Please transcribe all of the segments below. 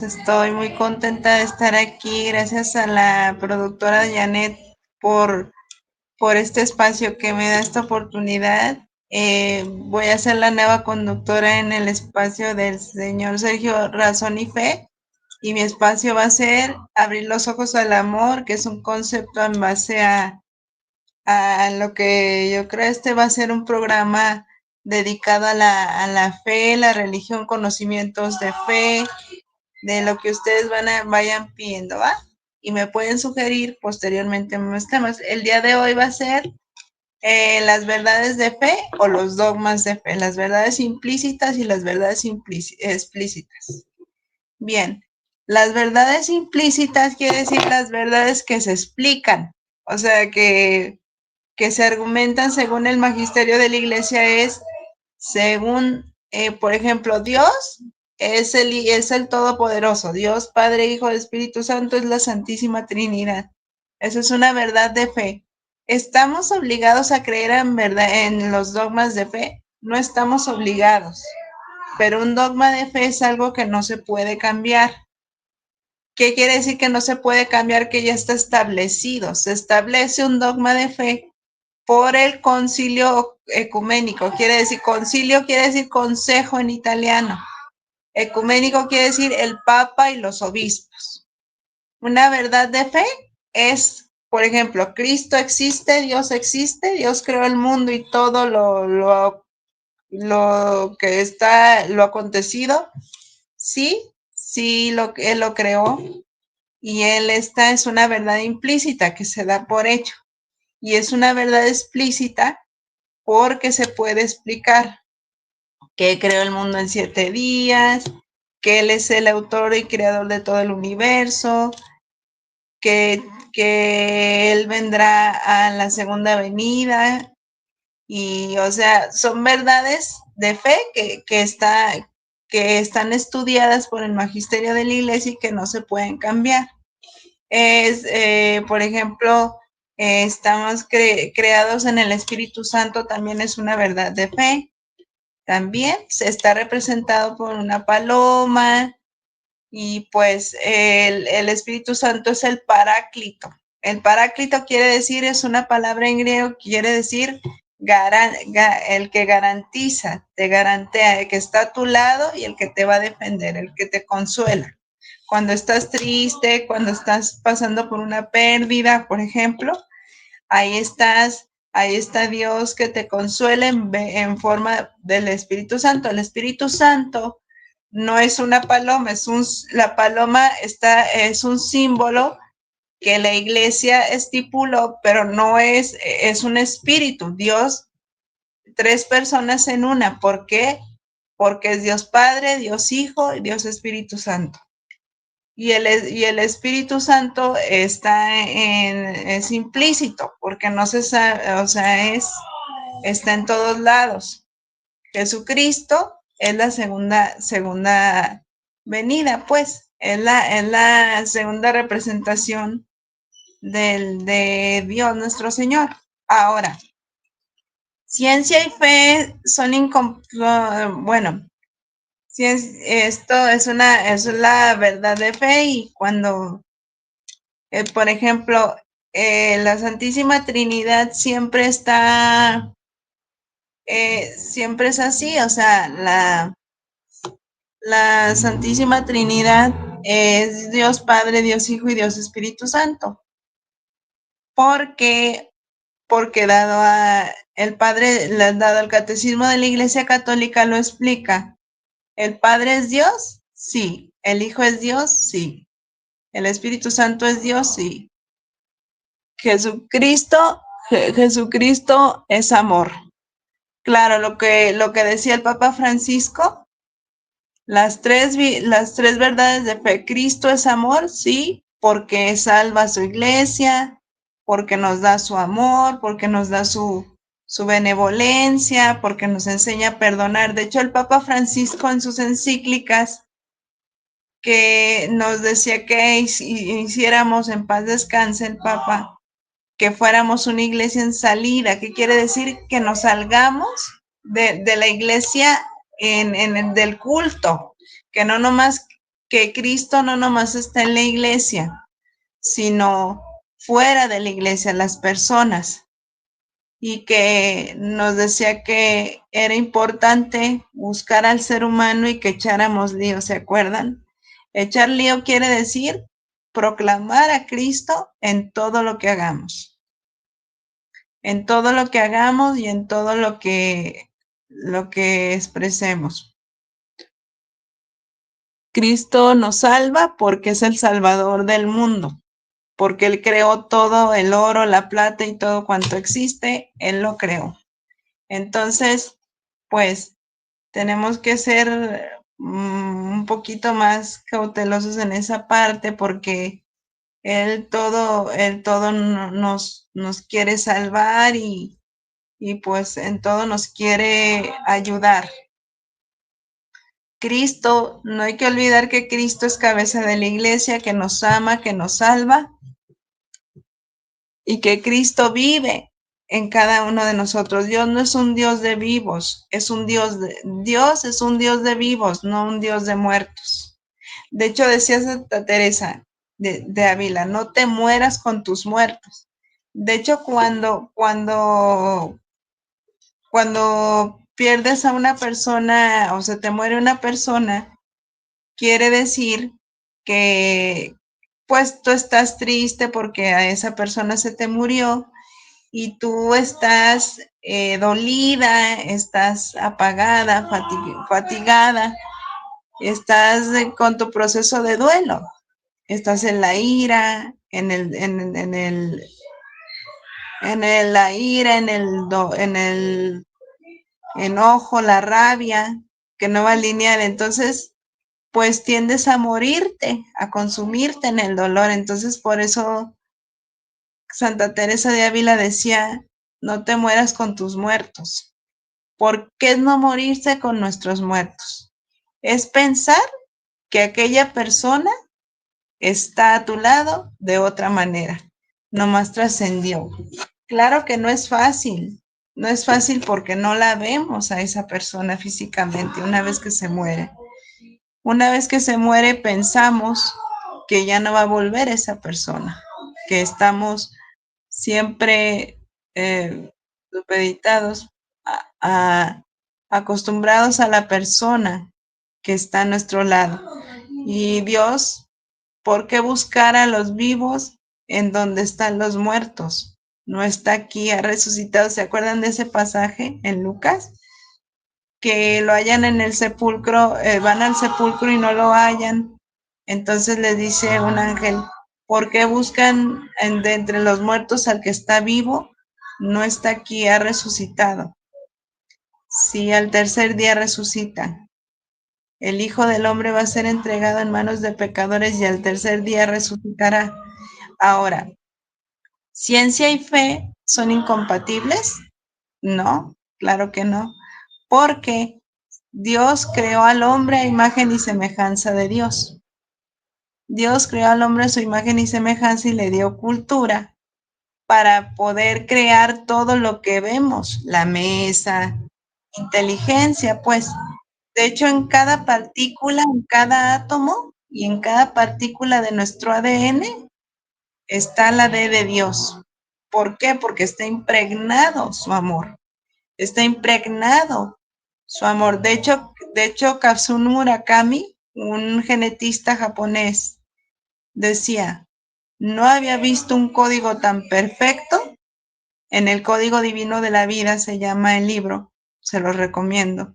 Estoy muy contenta de estar aquí. Gracias a la productora Janet por, por este espacio que me da esta oportunidad. Voy a ser la nueva conductora en el espacio del señor Sergio Razón y Fe. Y mi espacio va a ser Abrir los ojos al amor, que es un concepto en base a lo que yo creo. Este va a ser un programa dedicado a la fe, la religión, conocimientos de fe, de lo que ustedes vayan pidiendo, ¿va? Y me pueden sugerir posteriormente más temas. El día de hoy va a ser las verdades de fe o los dogmas de fe, las verdades implícitas y las verdades explícitas. Bien, las verdades implícitas quiere decir las verdades que se explican, o sea, que se argumentan según el magisterio de la iglesia es según, por ejemplo, Dios es el Todopoderoso. Dios, Padre, Hijo, Espíritu Santo es la Santísima Trinidad. Eso es una verdad de fe. ¿Estamos obligados a creer en verdad en los dogmas de fe? No estamos obligados, pero un dogma de fe es algo que no se puede cambiar. ¿Qué quiere decir que no se puede cambiar? Que ya está establecido. Se establece un dogma de fe por el concilio ecuménico. Concilio quiere decir consejo en italiano. Ecuménico quiere decir el papa y los obispos. Una verdad de fe es, por ejemplo, Cristo existe, Dios creó el mundo y todo lo que está, lo acontecido. Sí, sí, él lo creó y esta es una verdad implícita que se da por hecho. Y es una verdad explícita porque se puede explicar que creó el mundo en 7 días, que Él es el autor y creador de todo el universo, que Él vendrá a la segunda venida. Y, o sea, son verdades de fe que están estudiadas por el magisterio de la iglesia y que no se pueden cambiar. Por ejemplo, estamos creados en el Espíritu Santo, también es una verdad de fe. También se está representado por una paloma y pues el Espíritu Santo es el paráclito. El paráclito quiere decir, es una palabra en griego, quiere decir el que garantiza, te garantea, el que está a tu lado y el que te va a defender, el que te consuela. Cuando estás triste, cuando estás pasando por una pérdida, por ejemplo, ahí está Dios que te consuela en forma del Espíritu Santo. El Espíritu Santo no es una paloma, la paloma es un símbolo que la iglesia estipuló, pero no es un espíritu. Dios, 3 personas en una. ¿Por qué? Porque es Dios Padre, Dios Hijo y Dios Espíritu Santo. Y el Espíritu Santo es implícito, porque no se sabe, o sea, está en todos lados. Jesucristo es la segunda venida, pues, es la segunda representación de Dios nuestro Señor. Ahora, ciencia y fe son bueno, esto es la verdad de fe y cuando por ejemplo, la Santísima Trinidad siempre es así, o sea, la Santísima Trinidad es Dios Padre, Dios Hijo y Dios Espíritu Santo. Porque, porque el Padre, dado el Catecismo de la Iglesia Católica lo explica. ¿El Padre es Dios? Sí. ¿El Hijo es Dios? Sí. ¿El Espíritu Santo es Dios? Sí. Jesucristo es amor. Claro, lo que decía el Papa Francisco, las tres verdades de fe. Cristo es amor, sí, porque salva a su iglesia, porque nos da su amor, porque nos da su benevolencia, porque nos enseña a perdonar. De hecho, el Papa Francisco en sus encíclicas que nos decía que hiciéramos en paz descanse el Papa, que fuéramos una iglesia en salida. ¿Qué quiere decir? Que nos salgamos de la iglesia del culto, que no nomás que Cristo no nomás está en la iglesia, sino fuera de la iglesia, las personas, y que nos decía que era importante buscar al ser humano y que echáramos lío, ¿se acuerdan? Echar lío quiere decir proclamar a Cristo en todo lo que hagamos, en todo lo que hagamos y en todo lo que expresemos. Cristo nos salva porque es el Salvador del mundo, porque Él creó todo, el oro, la plata y todo cuanto existe, Él lo creó. Entonces, pues tenemos que ser un poquito más cautelosos en esa parte porque él todo nos quiere salvar y pues en todo nos quiere ayudar. Cristo, no hay que olvidar que Cristo es cabeza de la iglesia, que nos ama, que nos salva y que Cristo vive en cada uno de nosotros. Dios no es un Dios de vivos, Dios es un Dios de vivos, no un Dios de muertos. De hecho, decía Santa Teresa de Ávila, no te mueras con tus muertos. De hecho, cuando pierdes a una persona o se te muere una persona, quiere decir que pues tú estás triste porque a esa persona se te murió y tú estás dolida, estás apagada, fatigada, estás con tu proceso de duelo, estás en la ira, la ira, en el enojo, la rabia, que no va a alinear. Entonces, pues tiendes a morirte, a consumirte en el dolor. Entonces, por eso Santa Teresa de Ávila decía, no te mueras con tus muertos. ¿Por qué no morirse con nuestros muertos? Es pensar que aquella persona está a tu lado de otra manera, nomás trascendió. Claro que no es fácil porque no la vemos a esa persona físicamente una vez que se muere. Una vez que se muere pensamos que ya no va a volver esa persona, que estamos siempre supeditados, a- acostumbrados a la persona que está a nuestro lado. Y Dios, ¿por qué buscar a los vivos en donde están los muertos? No está aquí, ha resucitado. ¿Se acuerdan de ese pasaje en Lucas? Que lo hallan en el sepulcro, van al sepulcro y no lo hallan. Entonces le dice un ángel, ¿por qué buscan de entre los muertos al que está vivo? No está aquí, ha resucitado. Sí, al tercer día resucita. El Hijo del Hombre va a ser entregado en manos de pecadores y al tercer día resucitará. Ahora, ¿ciencia y fe son incompatibles? No, claro que no, porque Dios creó al hombre a imagen y semejanza de Dios. Dios creó al hombre a su imagen y semejanza y le dio cultura para poder crear todo lo que vemos, la mesa, inteligencia, pues. De hecho, en cada partícula, en cada átomo y en cada partícula de nuestro ADN está la D de Dios. ¿Por qué? Porque está impregnado su amor. Está impregnado su amor. De hecho, Kazumi Murakami, un genetista japonés, decía, no había visto un código tan perfecto. En el Código Divino de la Vida se llama el libro, se los recomiendo.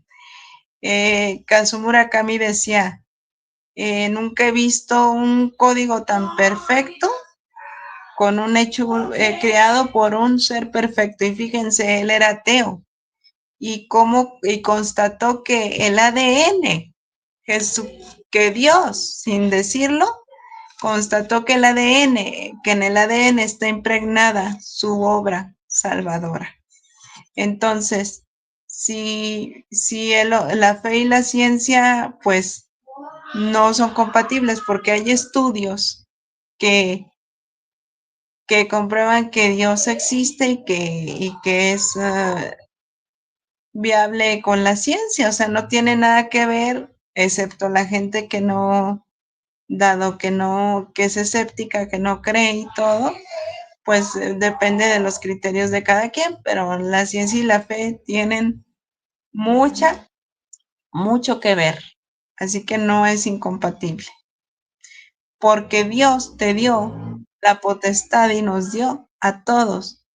Kazumi Murakami decía, nunca he visto un código tan perfecto con un hecho creado por un ser perfecto. Y fíjense, él era ateo y constató que el ADN, Jesús, que Dios, sin decirlo, constató que que en el ADN está impregnada su obra salvadora. Entonces, si la fe y la ciencia, pues, no son compatibles porque hay estudios que, que comprueban que Dios existe y que es viable con la ciencia, o sea, no tiene nada que ver, excepto la gente que no dado que no, que es escéptica, que no cree y todo, pues depende de los criterios de cada quien, pero la ciencia y la fe tienen mucho que ver, así que no es incompatible, porque Dios te dio la potestad y nos dio a todos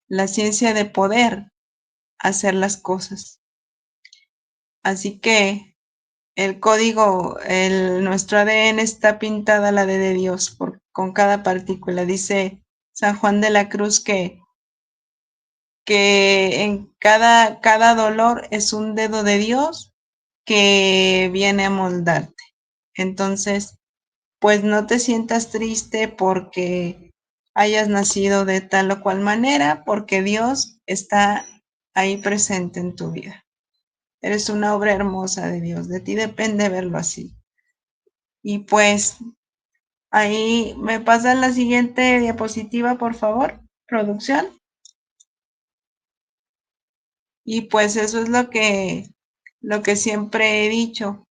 la ciencia de poder hacer las cosas. Así que el código, nuestro ADN está pintada la de Dios con cada partícula. Dice San Juan de la Cruz que en cada dolor es un dedo de Dios que viene a moldarte. Entonces, pues no te sientas triste porque hayas nacido de tal o cual manera, porque Dios está ahí presente en tu vida. Eres una obra hermosa de Dios, de ti depende verlo así. Y pues ahí me pasa la siguiente diapositiva, por favor, producción. Y pues eso es lo que siempre he dicho,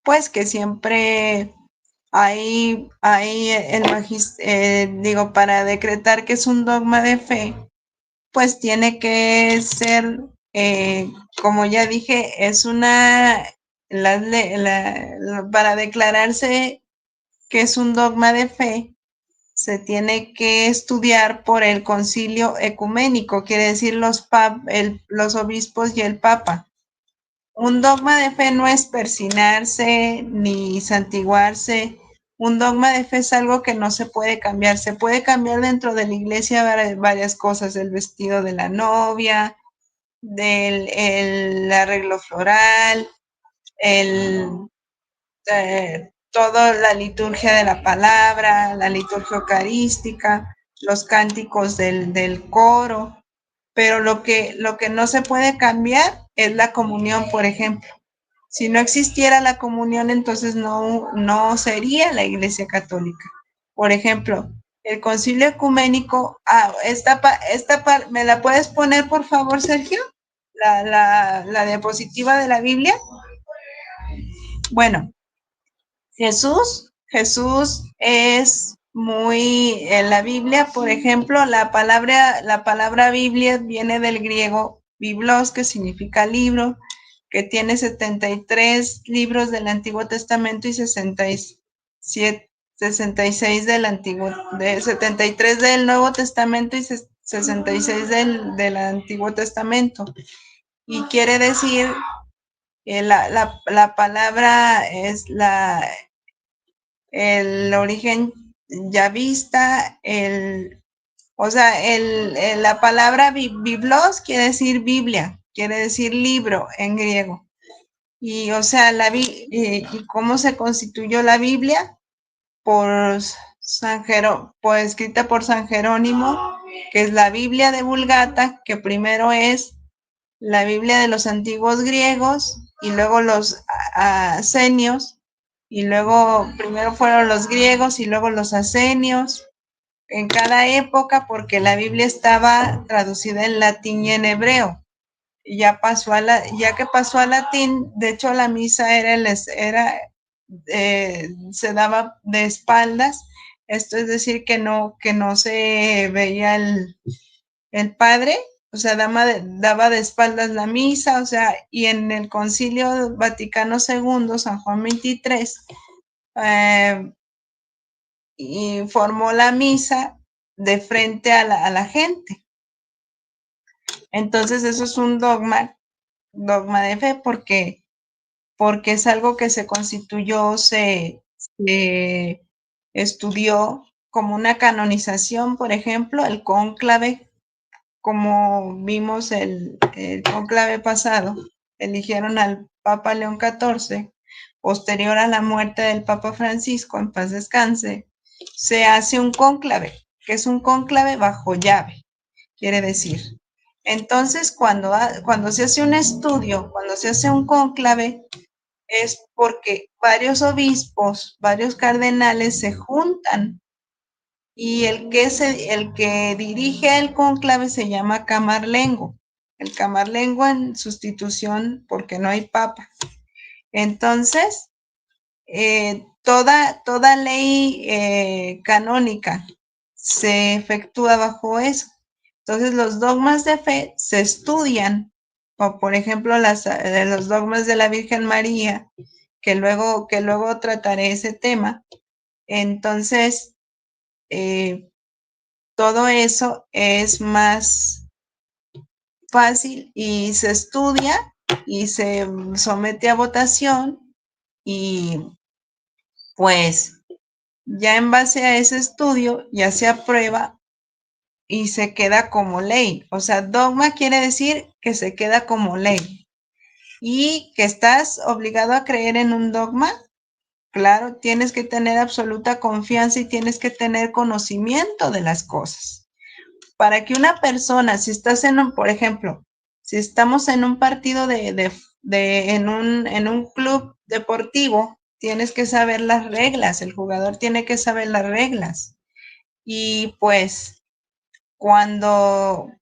pues que siempre hay digo, para decretar que es un dogma de fe, pues tiene que ser, como ya dije, es para declararse que es un dogma de fe, se tiene que estudiar por el concilio ecuménico, quiere decir los obispos y el papa. Un dogma de fe no es persinarse ni santiguarse. Un dogma de fe es algo que no se puede cambiar. Se puede cambiar dentro de la iglesia varias cosas, el vestido de la novia, el arreglo floral, toda la liturgia de la palabra, la liturgia eucarística, los cánticos del coro, pero lo que no se puede cambiar es la comunión, por ejemplo. Si no existiera la comunión, entonces no sería la Iglesia Católica. Por ejemplo, el Concilio Ecuménico, ¿me la puedes poner, por favor, Sergio? La diapositiva de la Biblia. Bueno, Jesús es en la Biblia, por ejemplo, la palabra Biblia viene del griego biblos, que significa libro, que tiene 73 libros del Antiguo Testamento y 66 73 del Nuevo Testamento y 66 del Antiguo Testamento. Y quiere decir que la palabra es el origen yavista, la palabra biblos quiere decir Biblia, quiere decir libro en griego. Y, ¿y cómo se constituyó la Biblia? Escrita por San Jerónimo, que es la Biblia de Vulgata, que primero es la Biblia de los antiguos griegos y luego los asenios, y luego primero fueron los griegos y luego los asenios en cada época, porque la Biblia estaba traducida en latín y en hebreo. Ya que pasó a latín, de hecho la misa se daba de espaldas, esto es decir que no se veía el padre, o sea, daba de espaldas la misa, o sea, y en el Concilio Vaticano II, San Juan XXIII, y formó la misa de frente a la gente. Entonces eso es un dogma de fe, porque es algo que se constituyó, se estudió como una canonización, por ejemplo, el cónclave, como vimos el cónclave pasado, eligieron al Papa León XIV, posterior a la muerte del Papa Francisco, en paz descanse, se hace un cónclave, que es un cónclave bajo llave, quiere decir. Entonces, cuando se hace un estudio, cuando se hace un cónclave, es porque varios obispos, varios cardenales se juntan, y el que dirige el cónclave se llama camarlengo. El camarlengo en sustitución porque no hay papa. Entonces, toda ley canónica se efectúa bajo eso. Entonces, los dogmas de fe se estudian, o por ejemplo, los dogmas de la Virgen María, que luego trataré ese tema. Entonces, todo eso es más fácil y se estudia y se somete a votación y pues ya en base a ese estudio ya se aprueba y se queda como ley. O sea, dogma quiere decir que se queda como ley. Y que estás obligado a creer en un dogma, claro, tienes que tener absoluta confianza y tienes que tener conocimiento de las cosas. Para que una persona, si estás por ejemplo, si estamos en un partido en un club deportivo, tienes que saber las reglas, el jugador tiene que saber las reglas. Y pues cuando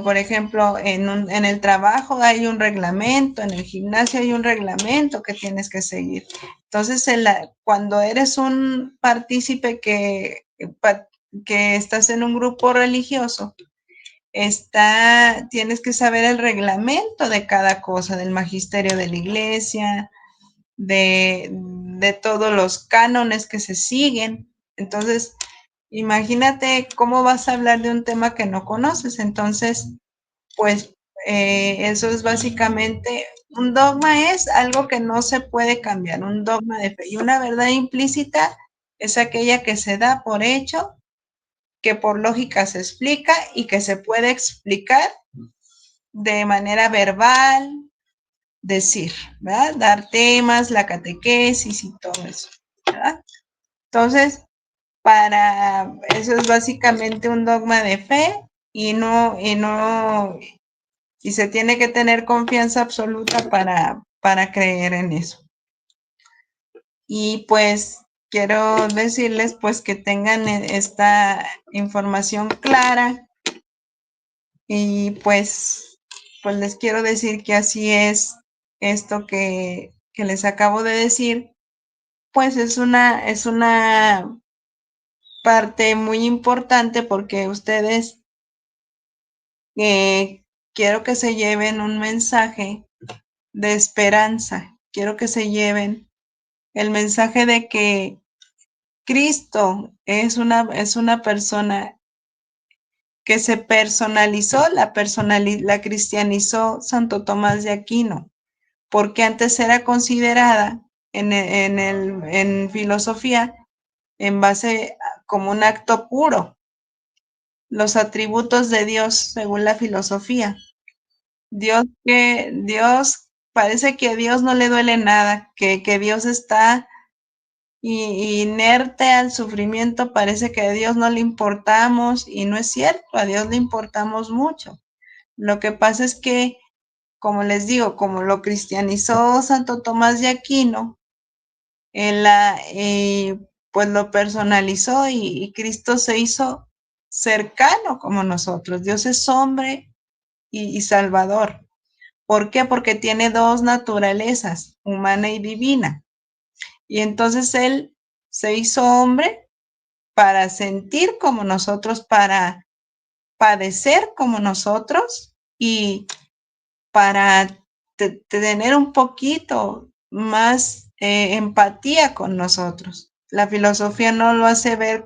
por ejemplo, en el trabajo hay un reglamento, en el gimnasio hay un reglamento que tienes que seguir. Entonces, cuando eres un partícipe que estás en un grupo religioso, tienes que saber el reglamento de cada cosa, del magisterio de la iglesia, de todos los cánones que se siguen. Entonces, imagínate cómo vas a hablar de un tema que no conoces. Entonces, pues eso es básicamente, un dogma es algo que no se puede cambiar, un dogma de fe. Y una verdad implícita es aquella que se da por hecho, que por lógica se explica y que se puede explicar de manera verbal, decir, ¿verdad? Dar temas, la catequesis y todo eso, ¿verdad? Entonces, eso es básicamente un dogma de fe y se tiene que tener confianza absoluta para creer en eso. Y pues quiero decirles pues que tengan esta información clara y pues les quiero decir que así es esto que les acabo de decir, pues es una parte muy importante porque ustedes quiero que se lleven un mensaje de esperanza, quiero que se lleven el mensaje de que Cristo es una persona que se personalizó, la cristianizó Santo Tomás de Aquino, porque antes era considerada en filosofía en base como un acto puro, los atributos de Dios según la filosofía. Dios parece que a Dios no le duele nada, que Dios está inerte al sufrimiento, parece que a Dios no le importamos y no es cierto, a Dios le importamos mucho. Lo que pasa es que, como les digo, como lo cristianizó Santo Tomás de Aquino, pues lo personalizó y Cristo se hizo cercano como nosotros. Dios es hombre y salvador. ¿Por qué? Porque tiene dos naturalezas, humana y divina. Y entonces Él se hizo hombre para sentir como nosotros, para padecer como nosotros y para tener un poquito más empatía con nosotros. La filosofía no lo hace ver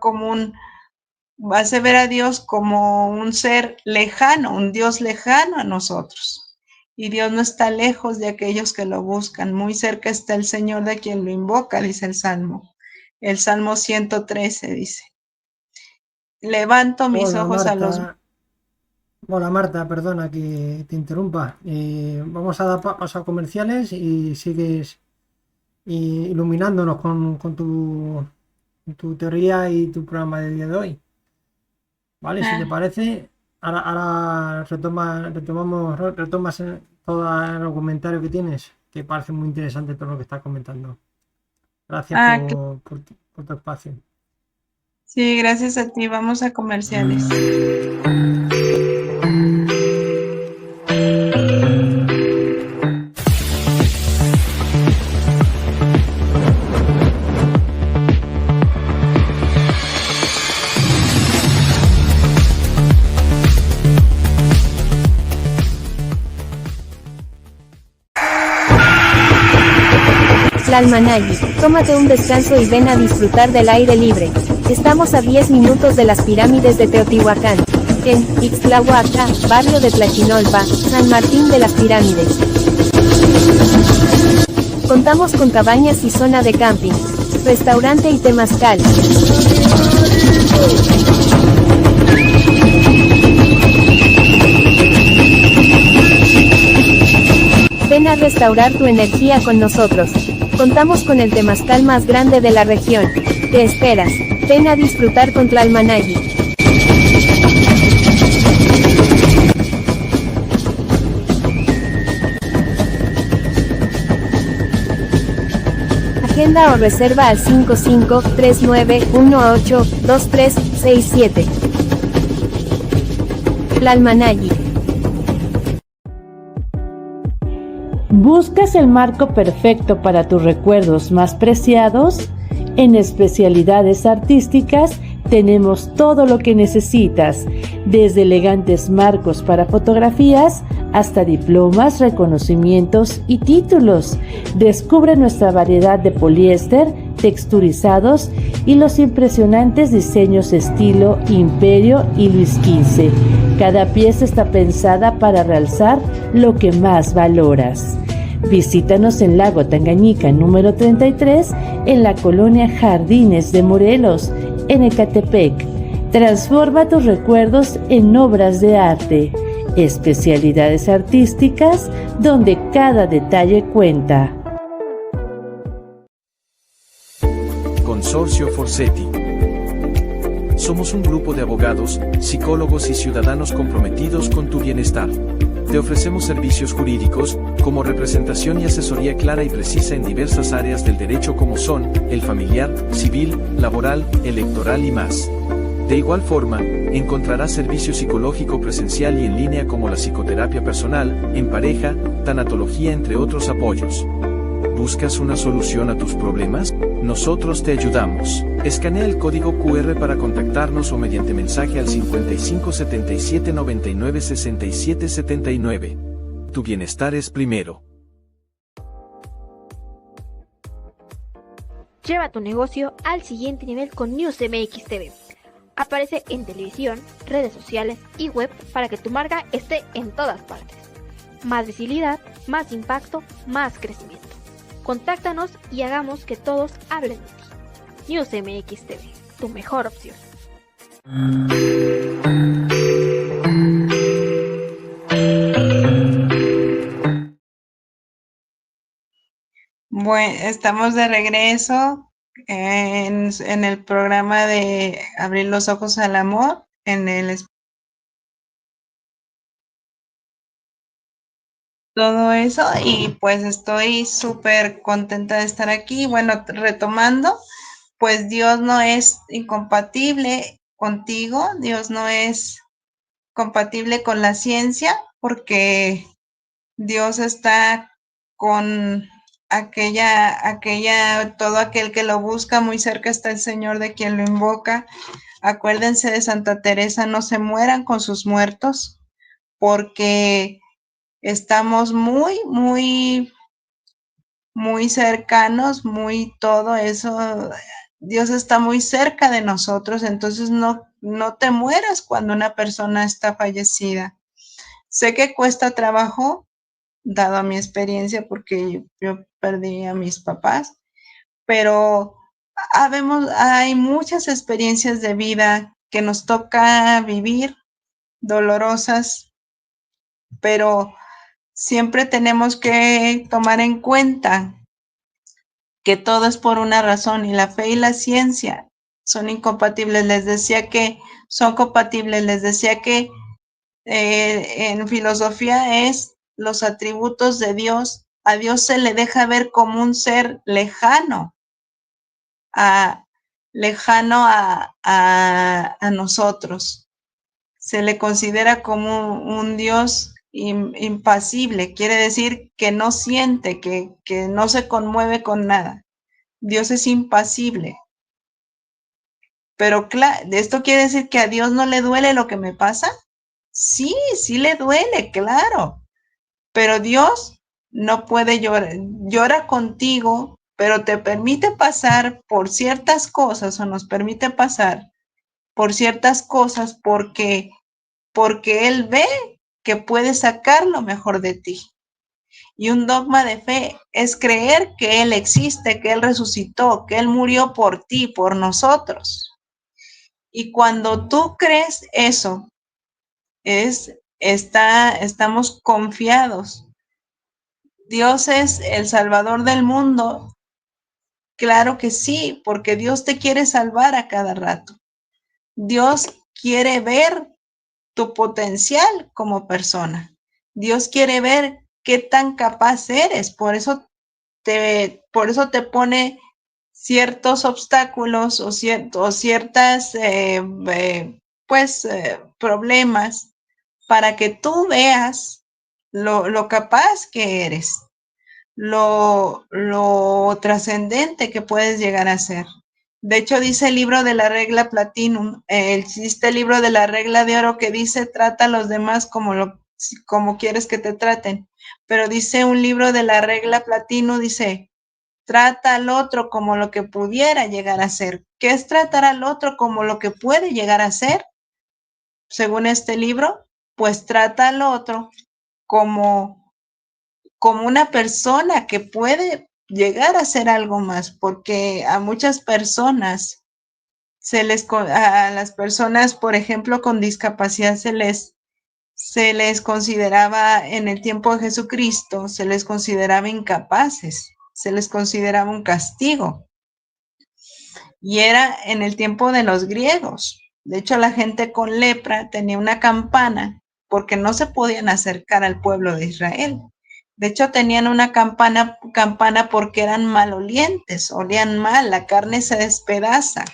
hace ver a Dios como un ser lejano, un Dios lejano a nosotros. Y Dios no está lejos de aquellos que lo buscan. Muy cerca está el Señor de quien lo invoca, dice el Salmo. El Salmo 113 dice: levanto mis Hola ojos a los... Marta, hola Marta, perdona que te interrumpa. Vamos a dar paso a comerciales y sigues iluminándonos con tu teoría y tu programa del día de hoy. ¿Vale? Si te Ah, parece, ahora retomas todo el comentario que tienes, que parece muy interesante todo lo que estás comentando. Gracias ah, por tu espacio. sí, gracias a ti. Vamos a comerciales. Tlalmanagui, tómate un descanso y ven a disfrutar del aire libre. Estamos a 10 minutos de las pirámides de Teotihuacán, en Ixtlahuaca, barrio de Tlachinolpa, San Martín de las Pirámides. Contamos con cabañas y zona de camping, restaurante y temazcal. Ven a restaurar tu energía con nosotros. Contamos con el temazcal más grande de la región. ¿Qué esperas? Ven a disfrutar con Tlalmanagui. Agenda o reserva al 5539182367. Tlalmanagui. ¿Buscas el marco perfecto para tus recuerdos más preciados? En Especialidades Artísticas tenemos todo lo que necesitas, desde elegantes marcos para fotografías hasta diplomas, reconocimientos y títulos. Descubre nuestra variedad de poliéster, texturizados y los impresionantes diseños estilo Imperio y Luis XV. Cada pieza está pensada para realzar lo que más valoras. Visítanos en Lago Tangañica número 33 en la colonia Jardines de Morelos, en Ecatepec. Transforma tus recuerdos en obras de arte. Especialidades artísticas donde cada detalle cuenta. Consorcio Forsetti. Somos un grupo de abogados, psicólogos y ciudadanos comprometidos con tu bienestar. Te ofrecemos servicios jurídicos, como representación y asesoría clara y precisa en diversas áreas del derecho como son, el familiar, civil, laboral, electoral y más. De igual forma, encontrarás servicio psicológico presencial y en línea como la psicoterapia personal, en pareja, tanatología entre otros apoyos. ¿Buscas una solución a tus problemas? Nosotros te ayudamos. Escanea el código QR para contactarnos o mediante mensaje al 55 77 99 67 79. Tu bienestar es primero. Lleva tu negocio al siguiente nivel con NewsMX TV. Aparece en televisión, redes sociales y web para que tu marca esté en todas partes. Más visibilidad, más impacto, más crecimiento. Contáctanos y hagamos que todos hablen de ti. NewsMX TV, tu mejor opción. Bueno, estamos de regreso en el programa de Abrir los Ojos al Amor, en el todo eso, y pues estoy súper contenta de estar aquí. Bueno, retomando, pues Dios no es incompatible contigo, Dios no es compatible con la ciencia, porque Dios está con todo aquel que lo busca, muy cerca está el Señor de quien lo invoca. Acuérdense de Santa Teresa, no se mueran con sus muertos, porque estamos muy, muy, muy cercanos, muy todo eso. Dios está muy cerca de nosotros, entonces no te mueras cuando una persona está fallecida. Sé que cuesta trabajo, dado mi experiencia, porque yo perdí a mis papás, pero hay muchas experiencias de vida que nos toca vivir, dolorosas, pero siempre tenemos que tomar en cuenta que todo es por una razón y la fe y la ciencia son incompatibles. Les decía que son compatibles, les decía que en filosofía es los atributos de Dios. A Dios se le deja ver como un ser lejano, lejano a nosotros. Se le considera como un Dios impasible, quiere decir que no siente, que no se conmueve con nada. Dios es impasible. Pero claro, ¿esto quiere decir que a Dios no le duele lo que me pasa? Sí, sí le duele, claro. Pero Dios no puede llorar, llora contigo pero te permite pasar por ciertas cosas o nos permite pasar por ciertas cosas porque Él ve que puede sacar lo mejor de ti. Y un dogma de fe es creer que Él existe, que Él resucitó, que Él murió por ti, por nosotros. Y cuando tú crees eso, estamos confiados. Dios es el Salvador del mundo. Claro que sí, porque Dios te quiere salvar a cada rato. Dios quiere ver tu potencial como persona. Dios quiere ver qué tan capaz eres. Por eso te pone ciertos obstáculos o ciertas problemas para que tú veas lo capaz que eres, lo trascendente que puedes llegar a ser. De hecho, dice el libro de la regla Platinum, existe el libro de la regla de oro que dice trata a los demás como quieres que te traten. Pero dice un libro de la regla Platinum, dice, trata al otro como lo que pudiera llegar a ser. ¿Qué es tratar al otro como lo que puede llegar a ser? Según este libro, pues trata al otro como una persona que puede llegar a ser algo más, porque a muchas personas a las personas, por ejemplo, con discapacidad se les consideraba en el tiempo de Jesucristo, se les consideraba incapaces, se les consideraba un castigo. Y era en el tiempo de los griegos. De hecho, la gente con lepra tenía una campana porque no se podían acercar al pueblo de Israel. De hecho, tenían una campana porque eran malolientes, olían mal, la carne se despedaza.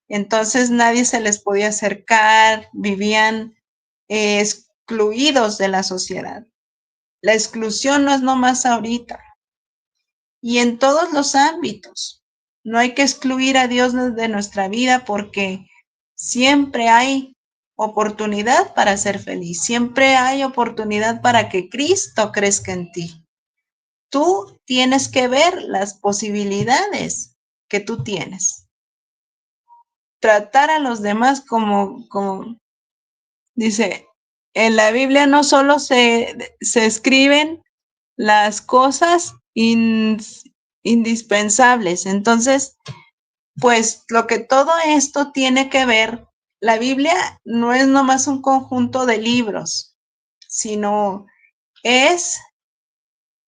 Entonces nadie se les podía acercar, vivían excluidos de la sociedad. La exclusión no es nomás ahorita. Y en todos los ámbitos. No hay que excluir a Dios de nuestra vida porque siempre hay oportunidad para ser feliz. Siempre hay oportunidad para que Cristo crezca en ti. Tú tienes que ver las posibilidades que tú tienes. Tratar a los demás como dice, en la Biblia no solo se escriben las cosas indispensables. Entonces, pues lo que todo esto tiene que ver, la Biblia no es nomás un conjunto de libros, sino es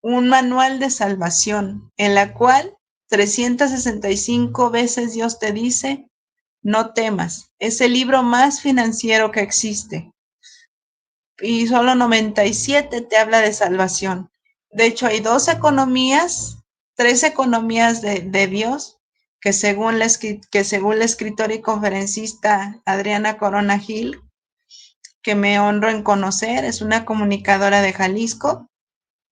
un manual de salvación en la cual 365 veces Dios te dice, no temas. Es el libro más financiero que existe. Y solo 97 te habla de salvación. De hecho, hay 3 economías de Dios, que según la escritora y conferencista Adriana Corona Gil, que me honro en conocer, es una comunicadora de Jalisco,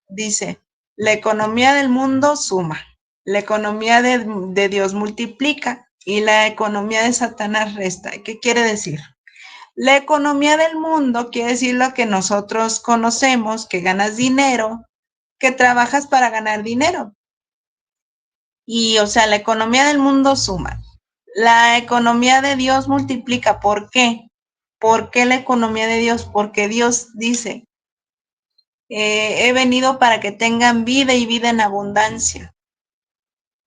dice, la economía del mundo suma, la economía de Dios multiplica y la economía de Satanás resta. ¿Qué quiere decir? La economía del mundo quiere decir lo que nosotros conocemos, que ganas dinero, que trabajas para ganar dinero. Y, o sea, la economía del mundo suma. La economía de Dios multiplica. ¿Por qué? ¿Por qué la economía de Dios? Porque Dios dice, he venido para que tengan vida y vida en abundancia,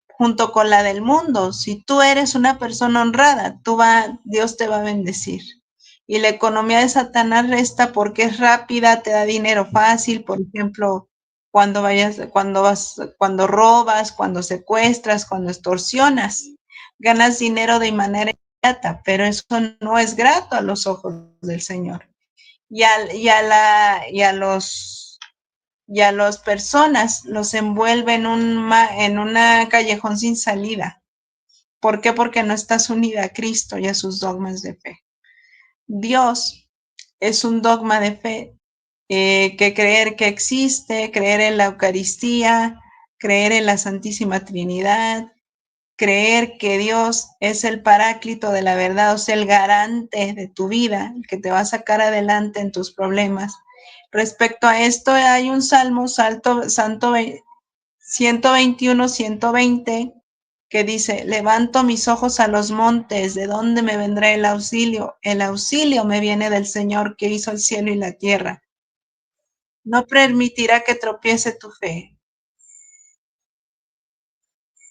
junto con la del mundo. Si tú eres una persona honrada, Dios te va a bendecir. Y la economía de Satanás resta porque es rápida, te da dinero fácil, por ejemplo, cuando robas, cuando secuestras, cuando extorsionas, ganas dinero de manera inmediata, pero eso no es grato a los ojos del Señor. Y a las personas los envuelve en una callejón sin salida. ¿Por qué? Porque no estás unida a Cristo y a sus dogmas de fe. Dios es un dogma de fe, que creer que existe, creer en la Eucaristía, creer en la Santísima Trinidad, creer que Dios es el paráclito de la verdad, o sea, el garante de tu vida, el que te va a sacar adelante en tus problemas. Respecto a esto, hay un salmo, 121, 120, que dice, levanto mis ojos a los montes, ¿de dónde me vendrá el auxilio? El auxilio me viene del Señor que hizo el cielo y la tierra. No permitirá que tropiece tu fe.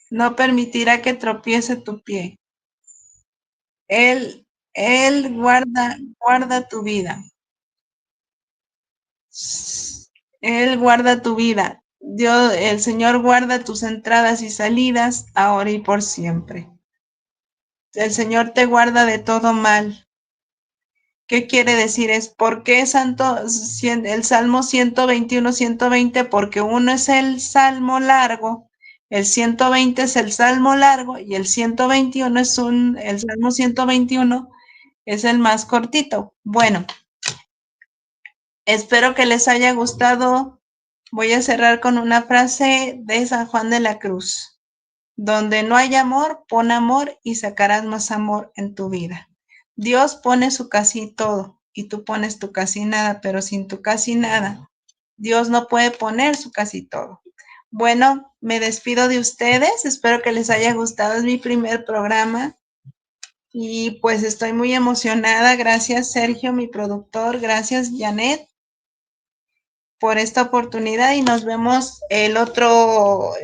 No permitirá que tropiece tu pie. Él guarda tu vida. Él guarda tu vida. Dios, el Señor guarda tus entradas y salidas, ahora y por siempre. El Señor te guarda de todo mal. ¿Qué quiere decir? Es ¿por qué santo el Salmo 121, 120? Porque uno es el Salmo largo, el 120 es el Salmo largo y el 121 el Salmo 121 es el más cortito. Bueno, espero que les haya gustado. Voy a cerrar con una frase de San Juan de la Cruz. Donde no hay amor, pon amor y sacarás más amor en tu vida. Dios pone su casi todo y tú pones tu casi nada, pero sin tu casi nada, Dios no puede poner su casi todo. Bueno, me despido de ustedes. Espero que les haya gustado. Es mi primer programa y pues estoy muy emocionada. Gracias, Sergio, mi productor. Gracias, Janet, por esta oportunidad y nos vemos el otro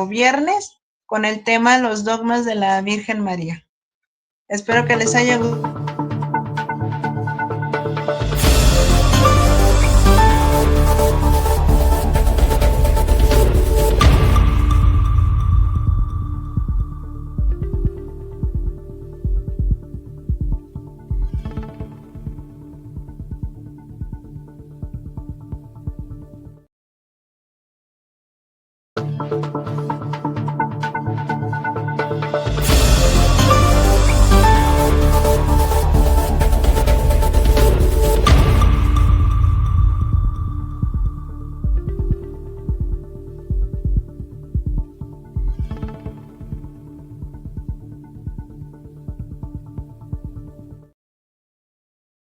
viernes con el tema Los dogmas de la Virgen María. Espero que les haya gustado.